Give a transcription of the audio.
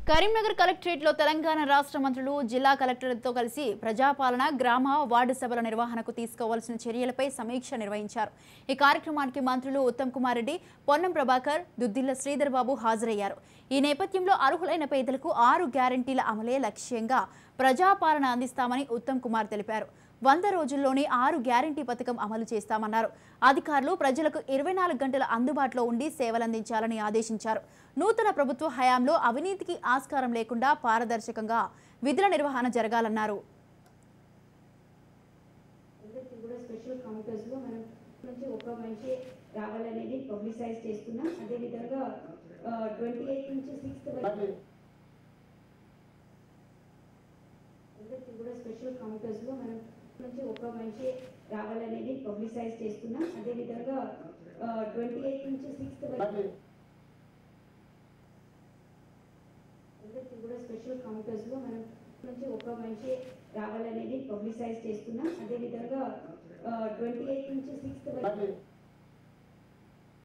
కరీంనగర్ కలెక్టరేట్లో తెలంగాణ రాష్ట్ర మంత్రులు జిల్లా కలెక్టర్లతో కలిసి ప్రజాపాలన గ్రామ వార్డు సభల నిర్వహణకు తీసుకోవాల్సిన చర్యలపై సమీక్ష నిర్వహించారు. ఈ కార్యక్రమానికి మంత్రులు ఉత్తమ్ కుమార్ రెడ్డి, పొన్నం ప్రభాకర్, దుద్దిల్ల శ్రీధర్ బాబు హాజరయ్యారు. ఈ నేపథ్యంలో అర్హులైన పేదలకు 6 గ్యారెంటీల అమలే లక్ష్యంగా ప్రజాపాలన అందిస్తామని ఉత్తమ్ కుమార్ తెలిపారు. 100 రోజుల్లోనే 6 గ్యారెంటీ పథకం అమలు చేస్తామన్నారు. అధికారులు ప్రజలకు 24 గంటల అందుబాటులో ఉండి సేవలందించాలని ఆదేశించారు. నూతన ప్రభుత్వ హయాంలో అవినీతికి ఆస్కారం లేకుండా పారదర్శకంగా విధుల నిర్వహణ జరగాలన్నారు. నుంచి ఒక మనిషి రావాలనేది పబ్లిసైజ్ చేస్తున్నాం. అదే విధంగా 28 నుంచి 6th వరకు కూడా స్పెషల్ కౌంటర్స్ లో మనం నుంచి ఒక మనిషి రావాలనేది పబ్లిసైజ్ చేస్తున్నాం. అదే విధంగా 28 నుంచి 6th వరకు